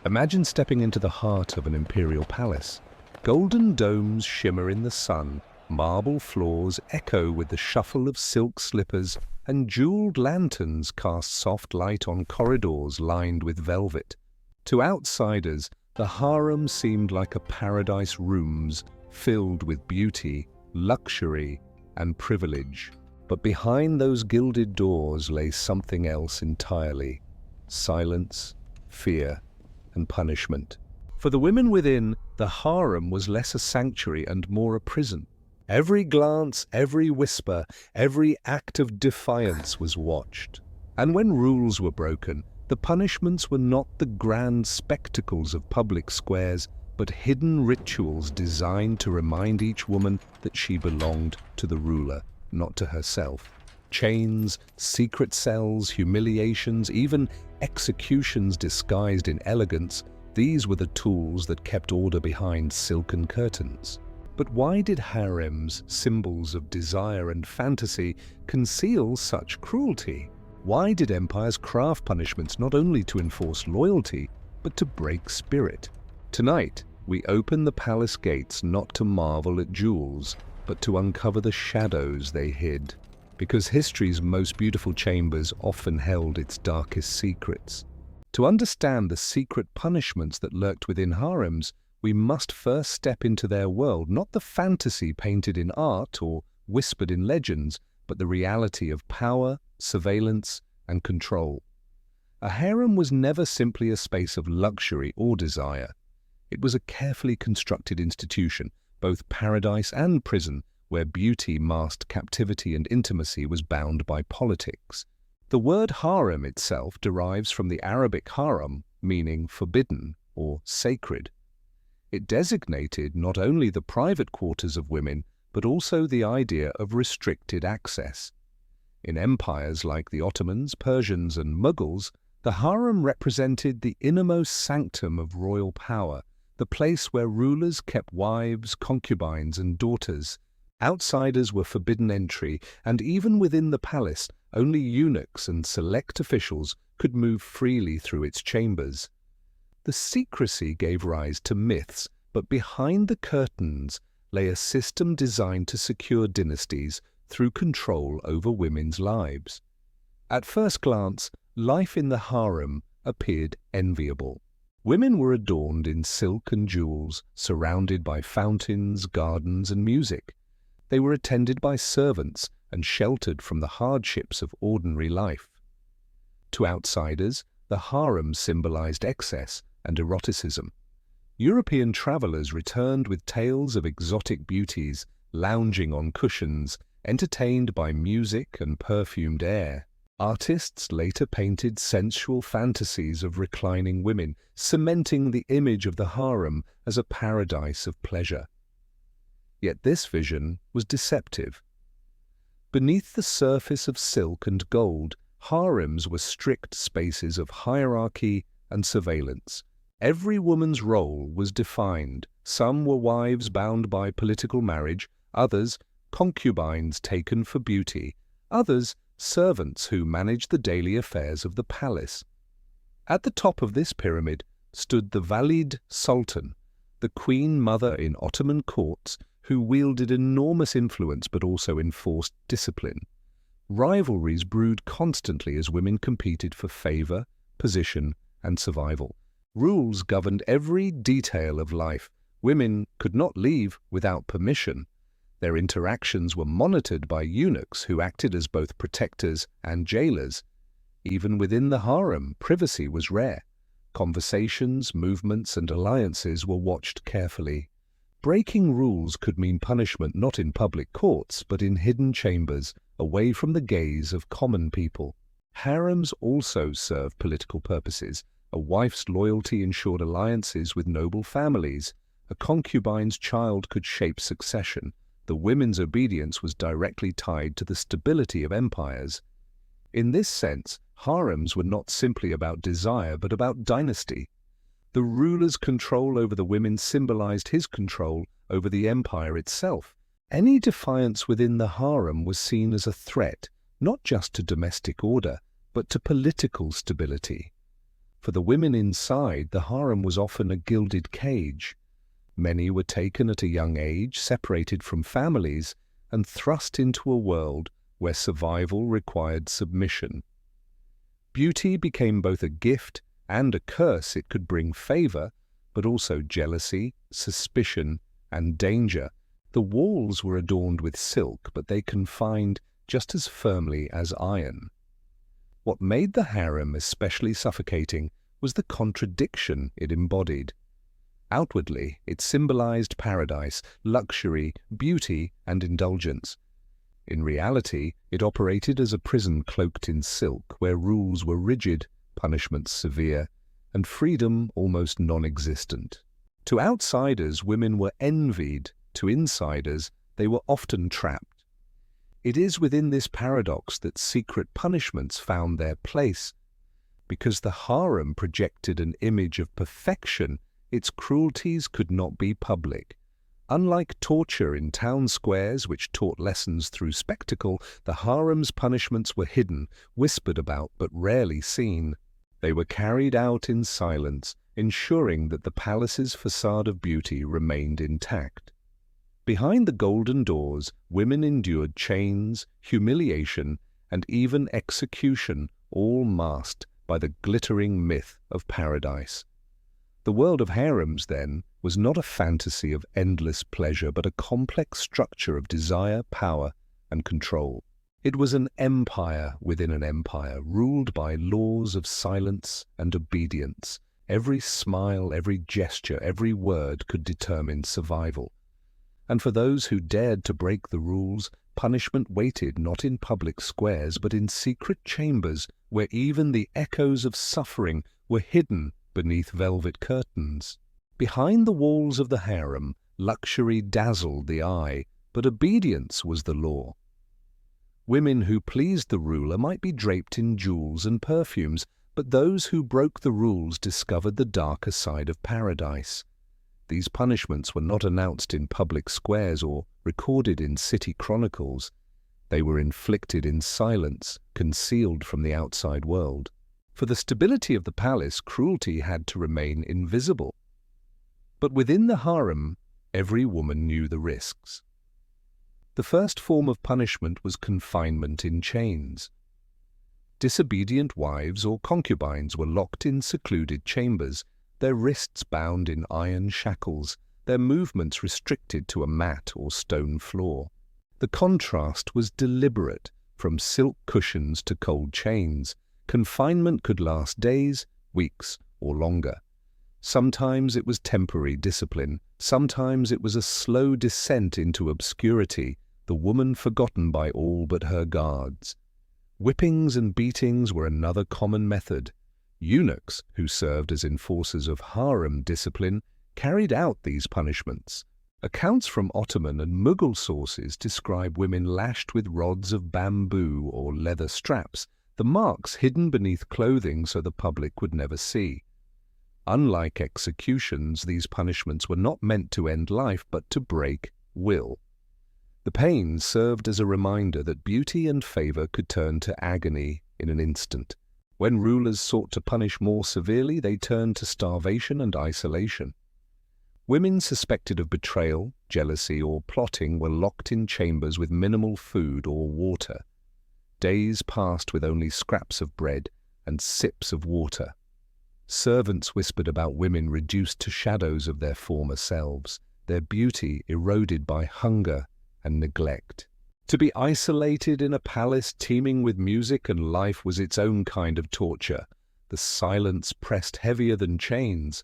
Imagine stepping into the heart of an imperial palace. Golden domes shimmer in the sun, marble floors echo with the shuffle of silk slippers, and jeweled lanterns cast soft light on corridors lined with velvet. To outsiders, the harem seemed like a paradise rooms filled with beauty, luxury, and privilege. But behind those gilded doors lay something else entirely: silence, fear, and punishment. For the women within, the harem was less a sanctuary and more a prison. Every glance, every whisper, every act of defiance was watched. And when rules were broken, the punishments were not the grand spectacles of public squares, but hidden rituals designed to remind each woman that she belonged to the ruler, not to herself. Chains, secret cells, humiliations, even executions disguised in elegance, these were the tools that kept order behind silken curtains. But why did harems, symbols of desire and fantasy, conceal such cruelty? Why did empires craft punishments not only to enforce loyalty, but to break spirit? Tonight, we open the palace gates not to marvel at jewels, but to uncover the shadows they hid. Because history's most beautiful chambers often held its darkest secrets. To understand the secret punishments that lurked within harems, we must first step into their world, not the fantasy painted in art or whispered in legends, but the reality of power, surveillance, and control. A harem was never simply a space of luxury or desire. It was a carefully constructed institution, both paradise and prison, where beauty masked captivity and intimacy was bound by politics. The word harem itself derives from the Arabic haram, meaning forbidden or sacred. It designated not only the private quarters of women, but also the idea of restricted access. In empires like the Ottomans, Persians, and Mughals, the harem represented the innermost sanctum of royal power, the place where rulers kept wives, concubines, and daughters. Outsiders were forbidden entry, and even within the palace, only eunuchs and select officials could move freely through its chambers. The secrecy gave rise to myths, but behind the curtains lay a system designed to secure dynasties through control over women's lives. At first glance, life in the harem appeared enviable. Women were adorned in silk and jewels, surrounded by fountains, gardens, and music. They were attended by servants and sheltered from the hardships of ordinary life. To outsiders, the harem symbolized excess and eroticism. European travelers returned with tales of exotic beauties, lounging on cushions, entertained by music and perfumed air. Artists later painted sensual fantasies of reclining women, cementing the image of the harem as a paradise of pleasure. Yet this vision was deceptive. Beneath the surface of silk and gold, harems were strict spaces of hierarchy and surveillance. Every woman's role was defined. Some were wives bound by political marriage, others concubines taken for beauty, others servants who managed the daily affairs of the palace. At the top of this pyramid stood the Valid Sultan, the queen mother in Ottoman courts, who wielded enormous influence but also enforced discipline. Rivalries brewed constantly as women competed for favor, position, and survival. Rules governed every detail of life. Women could not leave without permission. Their interactions were monitored by eunuchs who acted as both protectors and jailers. Even within the harem, privacy was rare. Conversations, movements, and alliances were watched carefully. Breaking rules could mean punishment not in public courts, but in hidden chambers, away from the gaze of common people. Harems also served political purposes. A wife's loyalty ensured alliances with noble families. A concubine's child could shape succession. The women's obedience was directly tied to the stability of empires. In this sense, harems were not simply about desire, but about dynasty. The ruler's control over the women symbolized his control over the empire itself. Any defiance within the harem was seen as a threat, not just to domestic order, but to political stability. For the women inside, the harem was often a gilded cage. Many were taken at a young age, separated from families, and thrust into a world where survival required submission. Beauty became both a gift and a curse. It could bring favor, but also jealousy, suspicion, and danger. The walls were adorned with silk, but they confined just as firmly as iron. What made the harem especially suffocating was the contradiction it embodied. Outwardly, it symbolized paradise, luxury, beauty, and indulgence. In reality, it operated as a prison cloaked in silk, where rules were rigid, punishments severe, and freedom almost non-existent. To outsiders, women were envied. To insiders, they were often trapped. It is within this paradox that secret punishments found their place. Because the harem projected an image of perfection, its cruelties could not be public. Unlike torture in town squares, which taught lessons through spectacle, the harem's punishments were hidden, whispered about, but rarely seen. They were carried out in silence, ensuring that the palace's facade of beauty remained intact. Behind the golden doors, women endured chains, humiliation, and even execution, all masked by the glittering myth of paradise. The world of harems, then, was not a fantasy of endless pleasure, but a complex structure of desire, power, and control. It was an empire within an empire, ruled by laws of silence and obedience. Every smile, every gesture, every word could determine survival. And for those who dared to break the rules, punishment waited not in public squares, but in secret chambers where even the echoes of suffering were hidden beneath velvet curtains. Behind the walls of the harem, luxury dazzled the eye, but obedience was the law. Women who pleased the ruler might be draped in jewels and perfumes, but those who broke the rules discovered the darker side of paradise. These punishments were not announced in public squares or recorded in city chronicles. They were inflicted in silence, concealed from the outside world. For the stability of the palace, cruelty had to remain invisible. But within the harem, every woman knew the risks. The first form of punishment was confinement in chains. Disobedient wives or concubines were locked in secluded chambers, their wrists bound in iron shackles, their movements restricted to a mat or stone floor. The contrast was deliberate, from silk cushions to cold chains. Confinement could last days, weeks, or longer. Sometimes it was temporary discipline, sometimes it was a slow descent into obscurity, the woman forgotten by all but her guards. Whippings and beatings were another common method. Eunuchs, who served as enforcers of harem discipline, carried out these punishments. Accounts from Ottoman and Mughal sources describe women lashed with rods of bamboo or leather straps, the marks hidden beneath clothing so the public would never see. Unlike executions, these punishments were not meant to end life but to break will. The pain served as a reminder that beauty and favor could turn to agony in an instant. When rulers sought to punish more severely, they turned to starvation and isolation. Women suspected of betrayal, jealousy, or plotting were locked in chambers with minimal food or water. Days passed with only scraps of bread and sips of water. Servants whispered about women reduced to shadows of their former selves, their beauty eroded by hunger and neglect. To be isolated in a palace teeming with music and life was its own kind of torture. The silence pressed heavier than chains.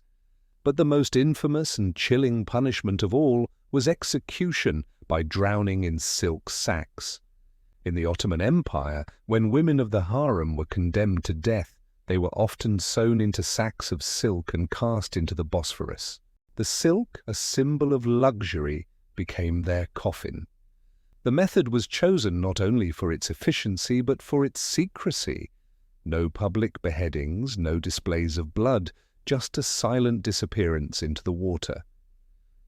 But the most infamous and chilling punishment of all was execution by drowning in silk sacks. In the Ottoman Empire, when women of the harem were condemned to death, they were often sewn into sacks of silk and cast into the Bosphorus. The silk, a symbol of luxury, became their coffin. The method was chosen not only for its efficiency but for its secrecy. No public beheadings, no displays of blood, just a silent disappearance into the water.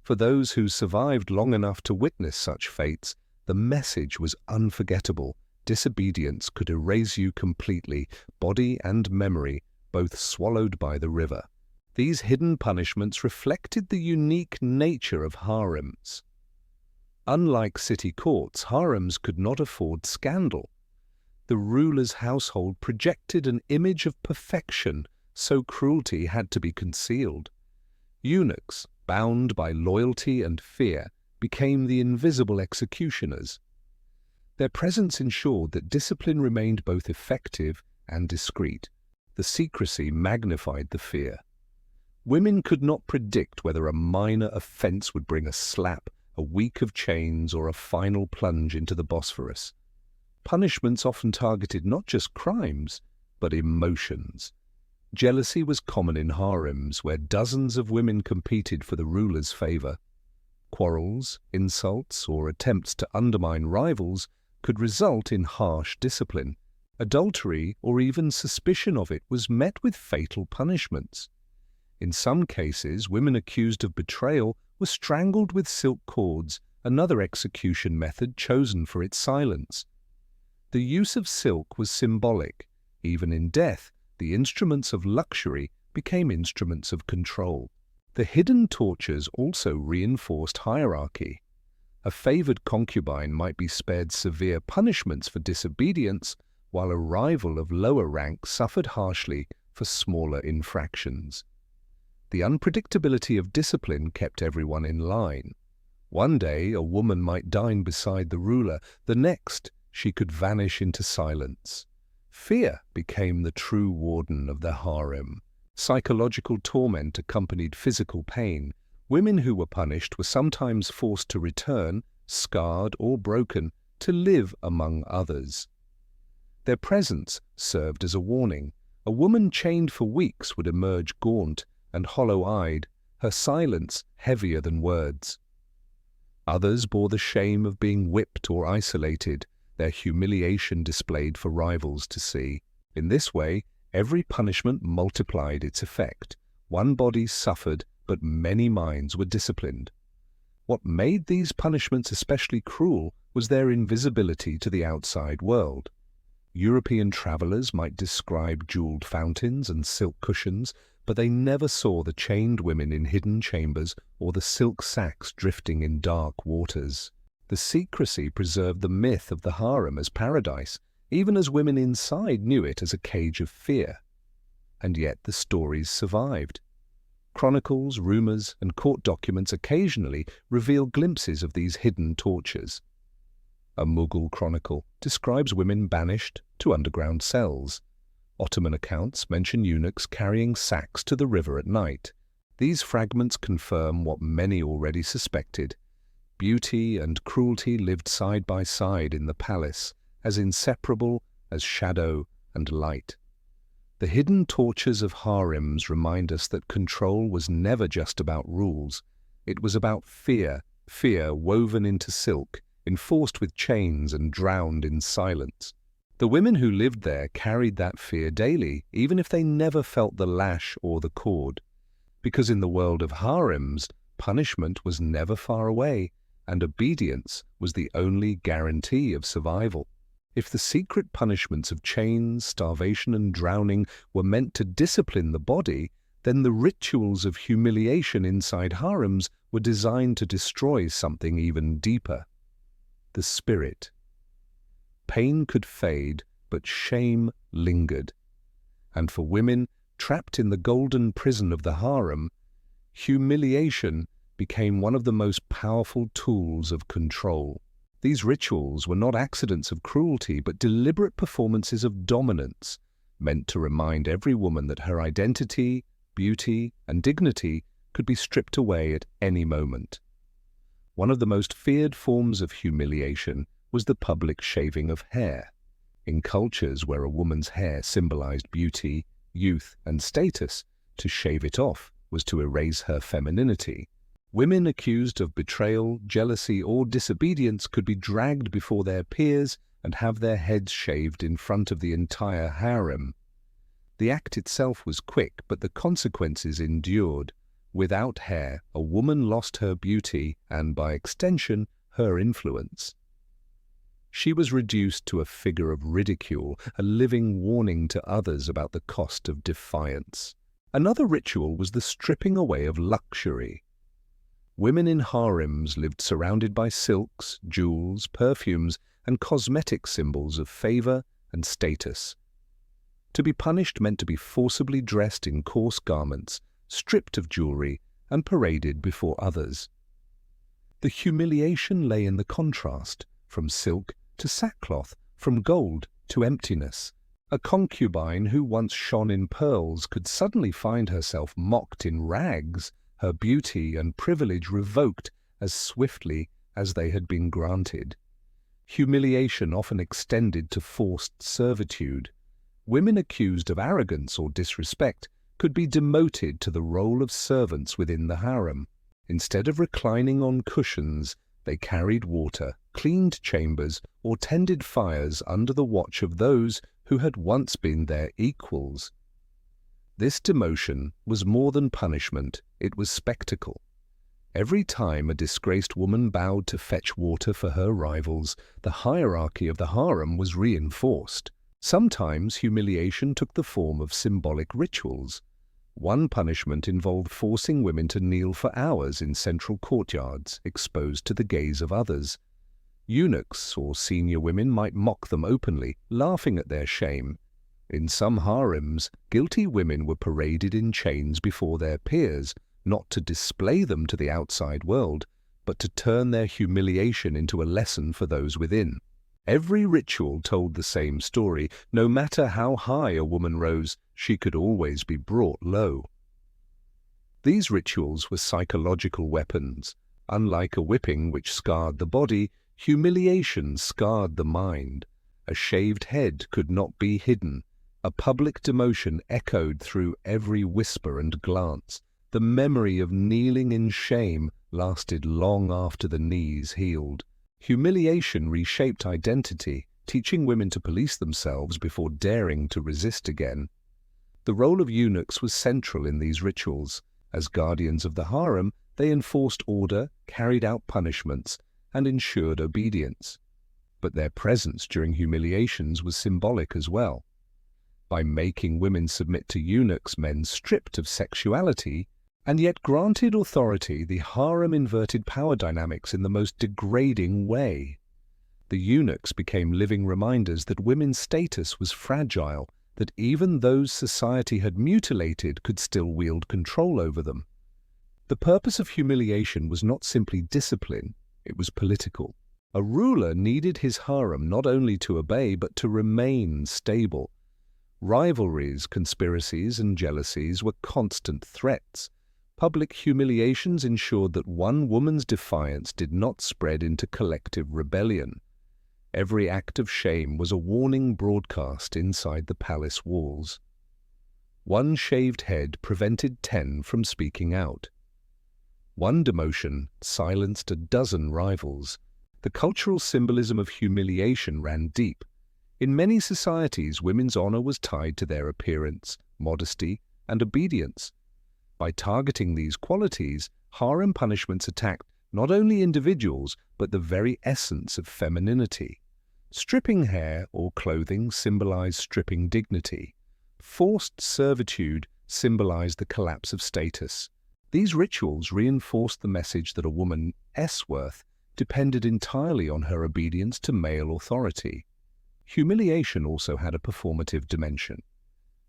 For those who survived long enough to witness such fates, the message was unforgettable. Disobedience could erase you completely, body and memory, both swallowed by the river. These hidden punishments reflected the unique nature of harems. Unlike city courts, harems could not afford scandal. The ruler's household projected an image of perfection, so cruelty had to be concealed. Eunuchs, bound by loyalty and fear, became the invisible executioners. Their presence ensured that discipline remained both effective and discreet. The secrecy magnified the fear. Women could not predict whether a minor offense would bring a slap, a week of chains, or a final plunge into the Bosphorus. Punishments often targeted not just crimes, but emotions. Jealousy was common in harems, where dozens of women competed for the ruler's favor. Quarrels, insults, or attempts to undermine rivals could result in harsh discipline. Adultery, or even suspicion of it, was met with fatal punishments. In some cases, women accused of betrayal were strangled with silk cords, another execution method chosen for its silence. The use of silk was symbolic. Even in death, the instruments of luxury became instruments of control. The hidden tortures also reinforced hierarchy. A favored concubine might be spared severe punishments for disobedience, while a rival of lower rank suffered harshly for smaller infractions. The unpredictability of discipline kept everyone in line. One day, a woman might dine beside the ruler. The next, she could vanish into silence. Fear became the true warden of the harem. Psychological torment accompanied physical pain. Women who were punished were sometimes forced to return, scarred or broken, to live among others. Their presence served as a warning. A woman chained for weeks would emerge gaunt and hollow-eyed, her silence heavier than words. Others bore the shame of being whipped or isolated, their humiliation displayed for rivals to see. In this way, every punishment multiplied its effect. One body suffered, but many minds were disciplined. What made these punishments especially cruel was their invisibility to the outside world. European travelers might describe jeweled fountains and silk cushions, but they never saw the chained women in hidden chambers or the silk sacks drifting in dark waters. The secrecy preserved the myth of the harem as paradise, even as women inside knew it as a cage of fear. And yet the stories survived. Chronicles, rumors, and court documents occasionally reveal glimpses of these hidden tortures. A Mughal chronicle describes women banished to underground cells. Ottoman accounts mention eunuchs carrying sacks to the river at night. These fragments confirm what many already suspected. Beauty and cruelty lived side by side in the palace, as inseparable as shadow and light. The hidden tortures of harems remind us that control was never just about rules. It was about fear, fear woven into silk, enforced with chains and drowned in silence. The women who lived there carried that fear daily, even if they never felt the lash or the cord. Because in the world of harems, punishment was never far away, and obedience was the only guarantee of survival. If the secret punishments of chains, starvation, and drowning were meant to discipline the body, then the rituals of humiliation inside harems were designed to destroy something even deeper: the spirit. Pain could fade, but shame lingered. And for women trapped in the golden prison of the harem, humiliation became one of the most powerful tools of control. These rituals were not accidents of cruelty, but deliberate performances of dominance, meant to remind every woman that her identity, beauty, and dignity could be stripped away at any moment. One of the most feared forms of humiliation was the public shaving of hair. In cultures where a woman's hair symbolized beauty, youth, and status, to shave it off was to erase her femininity. Women accused of betrayal, jealousy, or disobedience could be dragged before their peers and have their heads shaved in front of the entire harem. The act itself was quick, but the consequences endured. Without hair, a woman lost her beauty and, by extension, her influence. She was reduced to a figure of ridicule, a living warning to others about the cost of defiance. Another ritual was the stripping away of luxury. Women in harems lived surrounded by silks, jewels, perfumes, and cosmetic symbols of favor and status. To be punished meant to be forcibly dressed in coarse garments, stripped of jewelry, and paraded before others. The humiliation lay in the contrast, from silk to sackcloth, from gold to emptiness. A concubine who once shone in pearls could suddenly find herself mocked in rags, her beauty and privilege revoked as swiftly as they had been granted. Humiliation often extended to forced servitude. Women accused of arrogance or disrespect could be demoted to the role of servants within the harem. Instead of reclining on cushions, they carried water, cleaned chambers, or tended fires under the watch of those who had once been their equals. This demotion was more than punishment, it was spectacle. Every time a disgraced woman bowed to fetch water for her rivals, the hierarchy of the harem was reinforced. Sometimes humiliation took the form of symbolic rituals. One punishment involved forcing women to kneel for hours in central courtyards, exposed to the gaze of others. Eunuchs or senior women might mock them openly, laughing at their shame. In some harems, guilty women were paraded in chains before their peers, not to display them to the outside world, but to turn their humiliation into a lesson for those within. Every ritual told the same story. No matter how high a woman rose, she could always be brought low. These rituals were psychological weapons. Unlike a whipping which scarred the body, humiliation scarred the mind. A shaved head could not be hidden. A public demotion echoed through every whisper and glance. The memory of kneeling in shame lasted long after the knees healed. Humiliation reshaped identity, teaching women to police themselves before daring to resist again. The role of eunuchs was central in these rituals. As guardians of the harem, they enforced order, carried out punishments, and ensured obedience. But their presence during humiliations was symbolic as well. By making women submit to eunuchs, men stripped of sexuality, and yet granted authority, the harem inverted power dynamics in the most degrading way. The eunuchs became living reminders that women's status was fragile, that even those society had mutilated could still wield control over them. The purpose of humiliation was not simply discipline, it was political. A ruler needed his harem not only to obey, but to remain stable. Rivalries, conspiracies, and jealousies were constant threats. Public humiliations ensured that one woman's defiance did not spread into collective rebellion. Every act of shame was a warning broadcast inside the palace walls. One shaved head prevented 10 from speaking out. One demotion silenced a dozen rivals. The cultural symbolism of humiliation ran deep. In many societies, women's honor was tied to their appearance, modesty, and obedience. By targeting these qualities, harem punishments attacked not only individuals, but the very essence of femininity. Stripping hair or clothing symbolized stripping dignity. Forced servitude symbolized the collapse of status. These rituals reinforced the message that a woman's worth depended entirely on her obedience to male authority. Humiliation also had a performative dimension.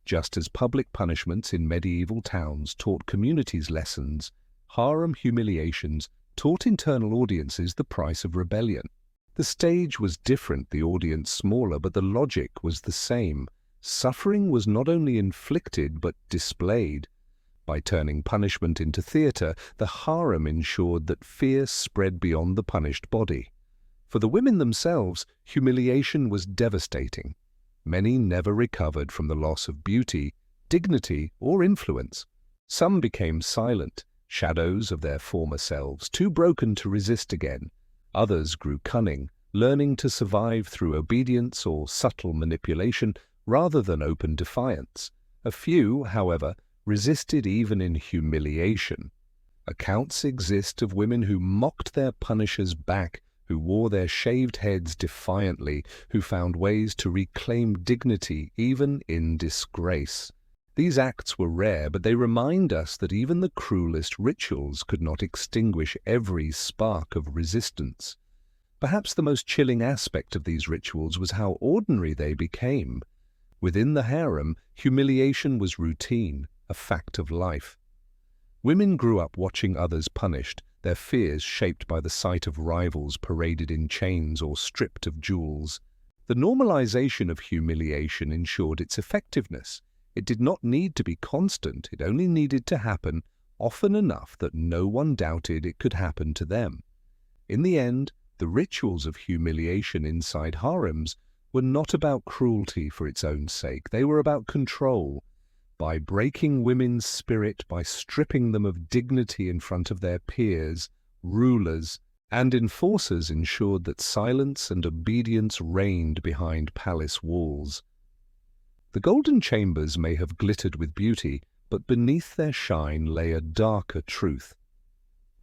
Just as public punishments in medieval towns taught communities lessons, harem humiliations taught internal audiences the price of rebellion. The stage was different, the audience smaller, but the logic was the same. Suffering was not only inflicted but displayed. By turning punishment into theatre, the harem ensured that fear spread beyond the punished body. For the women themselves, humiliation was devastating. Many never recovered from the loss of beauty, dignity, or influence. Some became silent, shadows of their former selves, too broken to resist again. Others grew cunning, learning to survive through obedience or subtle manipulation rather than open defiance. A few, however, resisted even in humiliation. Accounts exist of women who mocked their punishers back, who wore their shaved heads defiantly, who found ways to reclaim dignity even in disgrace. These acts were rare, but they remind us that even the cruelest rituals could not extinguish every spark of resistance. Perhaps the most chilling aspect of these rituals was how ordinary they became. Within the harem, humiliation was routine, a fact of life. Women grew up watching others punished, their fears shaped by the sight of rivals paraded in chains or stripped of jewels. The normalization of humiliation ensured its effectiveness. It did not need to be constant, it only needed to happen often enough that no one doubted it could happen to them. In the end, the rituals of humiliation inside harems were not about cruelty for its own sake, they were about control. By breaking women's spirit, by stripping them of dignity in front of their peers, rulers and enforcers ensured that silence and obedience reigned behind palace walls. The golden chambers may have glittered with beauty, but beneath their shine lay a darker truth.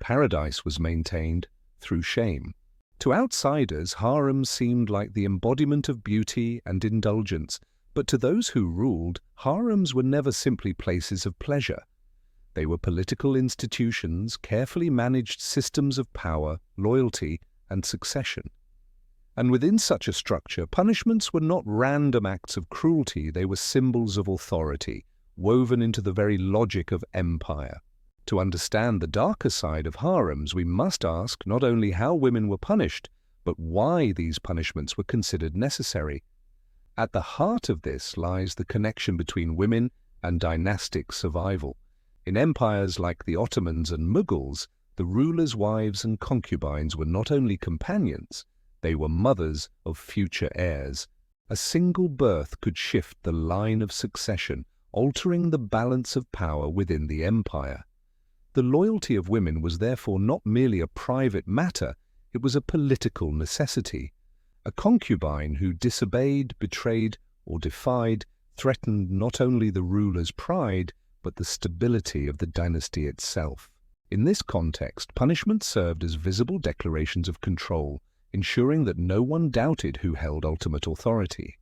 Paradise was maintained through shame. To outsiders, harems seemed like the embodiment of beauty and indulgence, but to those who ruled, harems were never simply places of pleasure. They were political institutions, carefully managed systems of power, loyalty, and succession. And within such a structure, punishments were not random acts of cruelty, they were symbols of authority, woven into the very logic of empire. To understand the darker side of harems, we must ask not only how women were punished, but why these punishments were considered necessary. At the heart of this lies the connection between women and dynastic survival. In empires like the Ottomans and Mughals, the rulers' wives and concubines were not only companions, they were mothers of future heirs. A single birth could shift the line of succession, altering the balance of power within the empire. The loyalty of women was therefore not merely a private matter, it was a political necessity. A concubine who disobeyed, betrayed, or defied threatened not only the ruler's pride, but the stability of the dynasty itself. In this context, punishment served as visible declarations of control, ensuring that no one doubted who held ultimate authority.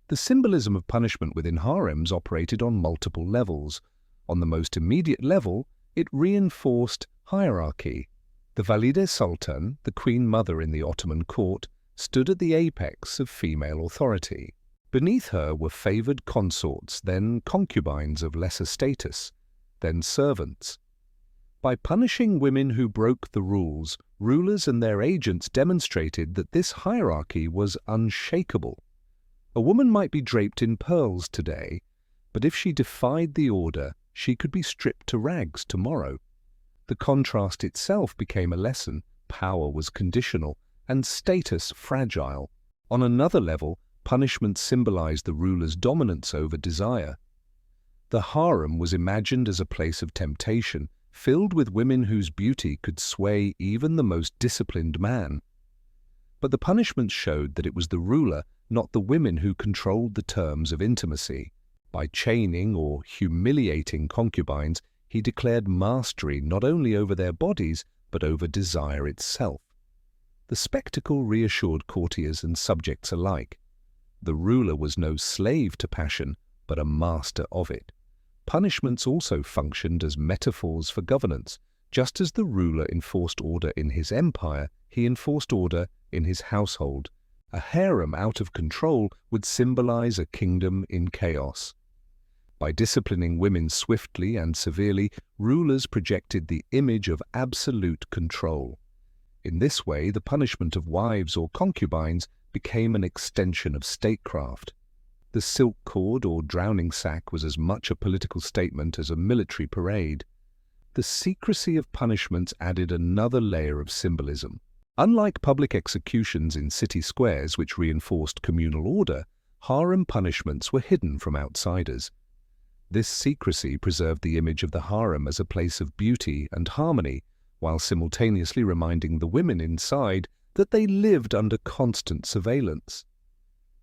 The symbolism of punishment within harems operated on multiple levels. On the most immediate level, it reinforced hierarchy. The Valide Sultan, the queen mother in the Ottoman court, stood at the apex of female authority. Beneath her were favored consorts, then concubines of lesser status, then servants. By punishing women who broke the rules, rulers and their agents demonstrated that this hierarchy was unshakable. A woman might be draped in pearls today, but if she defied the order, she could be stripped to rags tomorrow. The contrast itself became a lesson. Power was conditional, and status fragile. On another level, punishment symbolized the ruler's dominance over desire. The harem was imagined as a place of temptation, filled with women whose beauty could sway even the most disciplined man. But the punishments showed that it was the ruler, not the women, who controlled the terms of intimacy. By chaining or humiliating concubines, he declared mastery not only over their bodies, but over desire itself. The spectacle reassured courtiers and subjects alike. The ruler was no slave to passion, but a master of it. Punishments also functioned as metaphors for governance. Just as the ruler enforced order in his empire, he enforced order in his household. A harem out of control would symbolize a kingdom in chaos. By disciplining women swiftly and severely, rulers projected the image of absolute control. In this way, the punishment of wives or concubines became an extension of statecraft. The silk cord or drowning sack was as much a political statement as a military parade. The secrecy of punishments added another layer of symbolism. Unlike public executions in city squares, which reinforced communal order, harem punishments were hidden from outsiders. This secrecy preserved the image of the harem as a place of beauty and harmony, while simultaneously reminding the women inside that they lived under constant surveillance.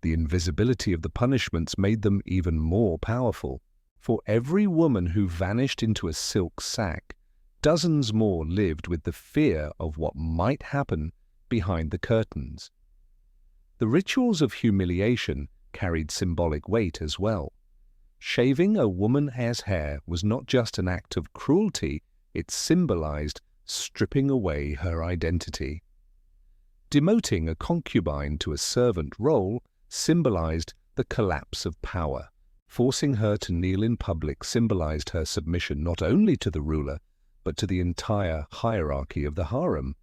The invisibility of the punishments made them even more powerful. For every woman who vanished into a silk sack, dozens more lived with the fear of what might happen behind the curtains. The rituals of humiliation carried symbolic weight as well. Shaving a woman's hair was not just an act of cruelty, it symbolized stripping away her identity. Demoting a concubine to a servant role symbolized the collapse of power. Forcing her to kneel in public symbolized her submission not only to the ruler, but to the entire hierarchy of the harem.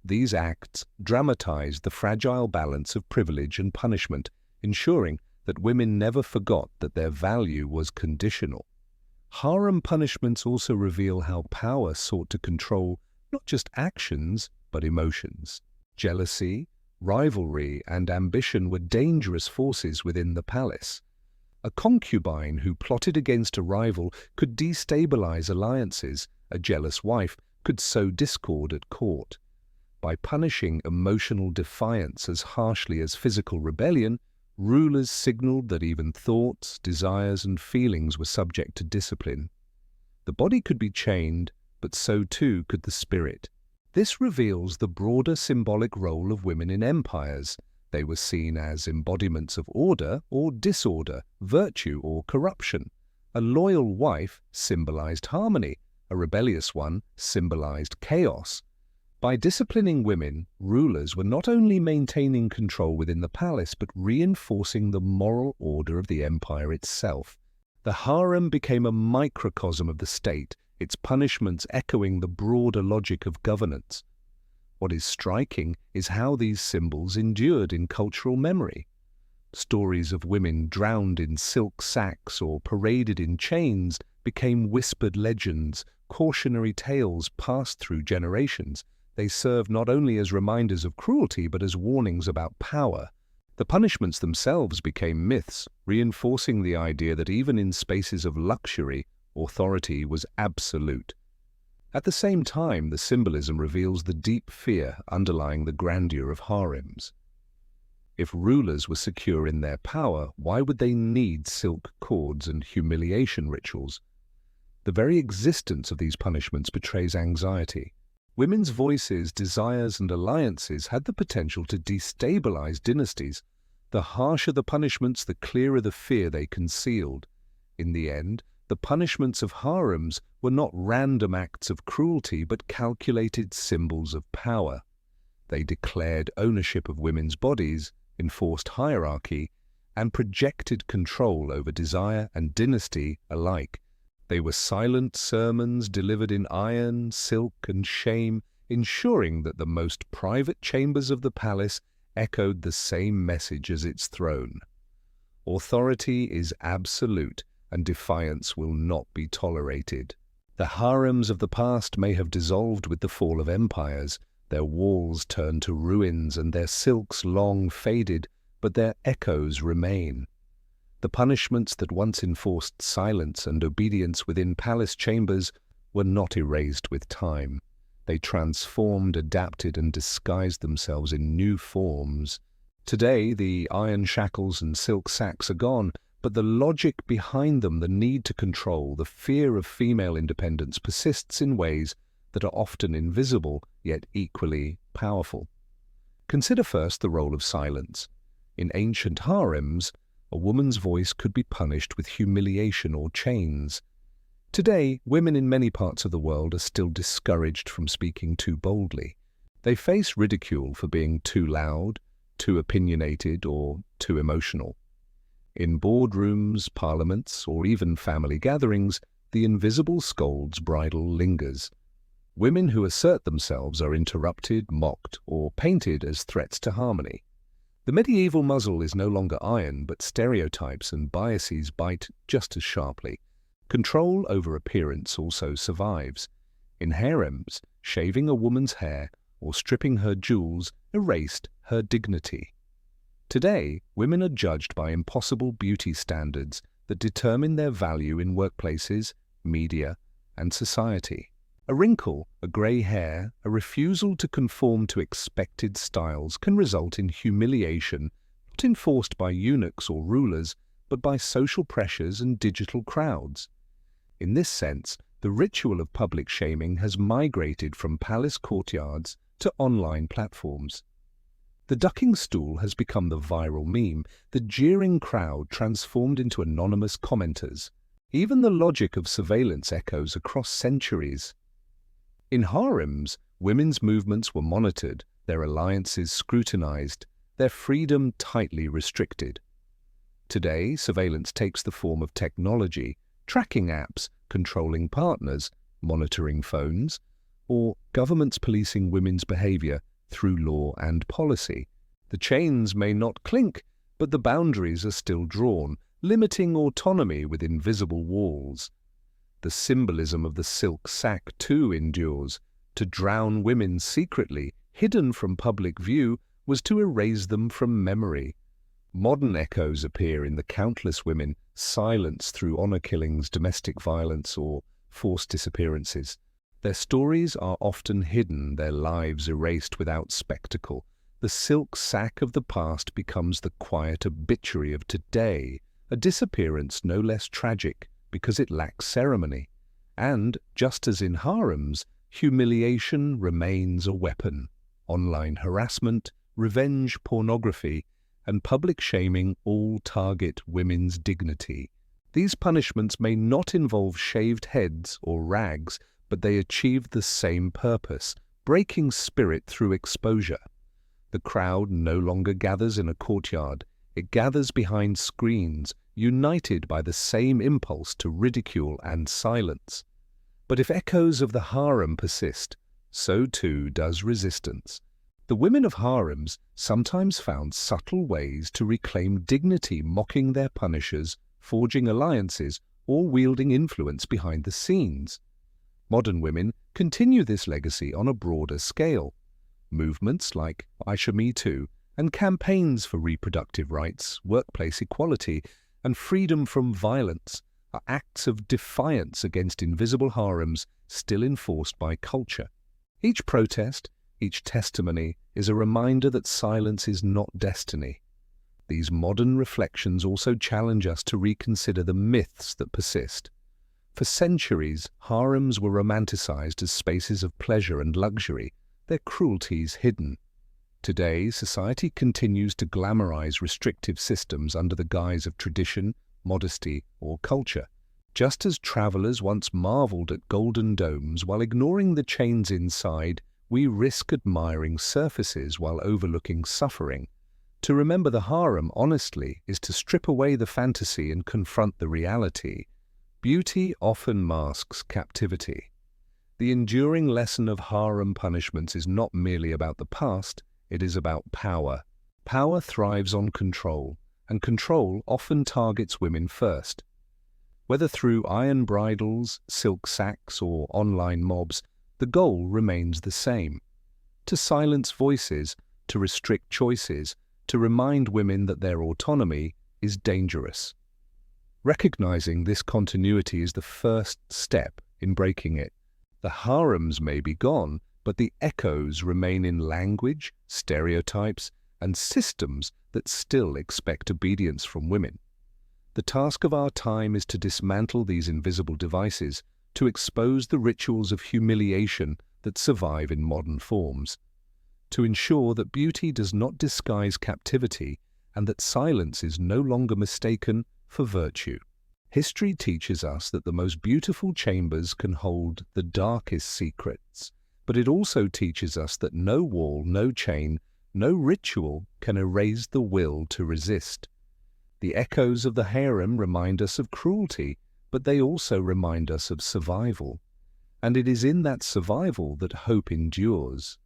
These acts dramatized the fragile balance of privilege and punishment, ensuring that women never forgot that their value was conditional. Harem punishments also reveal how power sought to control not just actions, but emotions. Jealousy, rivalry, and ambition were dangerous forces within the palace. A concubine who plotted against a rival could destabilize alliances. A jealous wife could sow discord at court. By punishing emotional defiance as harshly as physical rebellion, rulers signaled that even thoughts, desires, and feelings were subject to discipline. The body could be chained, but so too could the spirit. This reveals the broader symbolic role of women in empires. They were seen as embodiments of order or disorder, virtue or corruption. A loyal wife symbolized harmony. A rebellious one symbolized chaos. By disciplining women, rulers were not only maintaining control within the palace, but reinforcing the moral order of the empire itself. The harem became a microcosm of the state, its punishments echoing the broader logic of governance. What is striking is how these symbols endured in cultural memory. Stories of women drowned in silk sacks or paraded in chains became whispered legends, cautionary tales passed through generations. They served not only as reminders of cruelty but as warnings about power. The punishments themselves became myths, reinforcing the idea that even in spaces of luxury, authority was absolute. At the same time, the symbolism reveals the deep fear underlying the grandeur of harems. If rulers were secure in their power, why would they need silk cords and humiliation rituals? The very existence of these punishments betrays anxiety. Women's voices, desires, and alliances had the potential to destabilize dynasties. The harsher the punishments, the clearer the fear they concealed. In the end, the punishments of harems were not random acts of cruelty, but calculated symbols of power. They declared ownership of women's bodies, enforced hierarchy, and projected control over desire and dynasty alike. They were silent sermons delivered in iron, silk, and shame, ensuring that the most private chambers of the palace echoed the same message as its throne. Authority is absolute, and defiance will not be tolerated. The harems of the past may have dissolved with the fall of empires, their walls turned to ruins and their silks long faded, but their echoes remain. The punishments that once enforced silence and obedience within palace chambers were not erased with time. They transformed, adapted, and disguised themselves in new forms. Today, the iron shackles and silk sacks are gone, but the logic behind them, the need to control, the fear of female independence persists in ways that are often invisible, yet equally powerful. Consider first the role of silence. In ancient harems, a woman's voice could be punished with humiliation or chains. Today, women in many parts of the world are still discouraged from speaking too boldly. They face ridicule for being too loud, too opinionated, or too emotional. In boardrooms, parliaments, or even family gatherings, the invisible scold's bridle lingers. Women who assert themselves are interrupted, mocked, or painted as threats to harmony. The medieval muzzle is no longer iron, but stereotypes and biases bite just as sharply. Control over appearance also survives. In harems, shaving a woman's hair or stripping her jewels erased her dignity. Today, women are judged by impossible beauty standards that determine their value in workplaces, media, and society. A wrinkle, a grey hair, a refusal to conform to expected styles can result in humiliation, not enforced by eunuchs or rulers, but by social pressures and digital crowds. In this sense, The ritual of public shaming has migrated from palace courtyards to online platforms. The ducking stool has become the viral meme, the jeering crowd transformed into anonymous commenters. Even the logic of surveillance echoes across centuries. In harems, women's movements were monitored, their alliances scrutinized, their freedom tightly restricted. Today, surveillance takes the form of technology, tracking apps, controlling partners, monitoring phones, or governments policing women's behavior through law and policy. The chains may not clink, but the boundaries are still drawn, limiting autonomy within visible walls. The symbolism of the silk sack too endures. To drown women secretly, hidden from public view, was to erase them from memory. Modern echoes appear in the countless women silenced through honor killings, domestic violence, or forced disappearances. Their stories are often hidden, their lives erased without spectacle. The silk sack of the past becomes the quiet obituary of today, a disappearance no less tragic because it lacks ceremony. And, just as in harems, humiliation remains a weapon. Online harassment, revenge pornography, and public shaming all target women's dignity. These punishments may not involve shaved heads or rags, but they achieve the same purpose, breaking spirit through exposure. The crowd no longer gathers in a courtyard. It gathers behind screens, united by the same impulse to ridicule and silence. But if echoes of the harem persist, so too does resistance. The women of harems sometimes found subtle ways to reclaim dignity, mocking their punishers, forging alliances, or wielding influence behind the scenes. Modern women continue this legacy on a broader scale. Movements like Aisha Me Too and campaigns for reproductive rights, workplace equality, and freedom from violence are acts of defiance against invisible harems still enforced by culture. Each protest, each testimony is a reminder that silence is not destiny. These modern reflections also challenge us to reconsider the myths that persist. For centuries, harems were romanticized as spaces of pleasure and luxury, their cruelties hidden. Today, society continues to glamorize restrictive systems under the guise of tradition, modesty, or culture. Just as travelers once marveled at golden domes while ignoring the chains inside, we risk admiring surfaces while overlooking suffering. To remember the harem honestly is to strip away the fantasy and confront the reality. Beauty often masks captivity. The enduring lesson of harem punishments is not merely about the past, it is about power. Power thrives on control, and control often targets women first. Whether through iron bridles, silk sacks, or online mobs, the goal remains the same: to silence voices, to restrict choices, to remind women that their autonomy is dangerous. Recognizing this continuity is the first step in breaking it. The harems may be gone, but the echoes remain in language, stereotypes, and systems that still expect obedience from women. The task of our time is to dismantle these invisible devices, to expose the rituals of humiliation that survive in modern forms, to ensure that beauty does not disguise captivity and that silence is no longer mistaken for virtue. History teaches us that the most beautiful chambers can hold the darkest secrets, but it also teaches us that no wall, no chain, no ritual can erase the will to resist. The echoes of the harem remind us of cruelty, but they also remind us of survival. And it is in that survival that hope endures.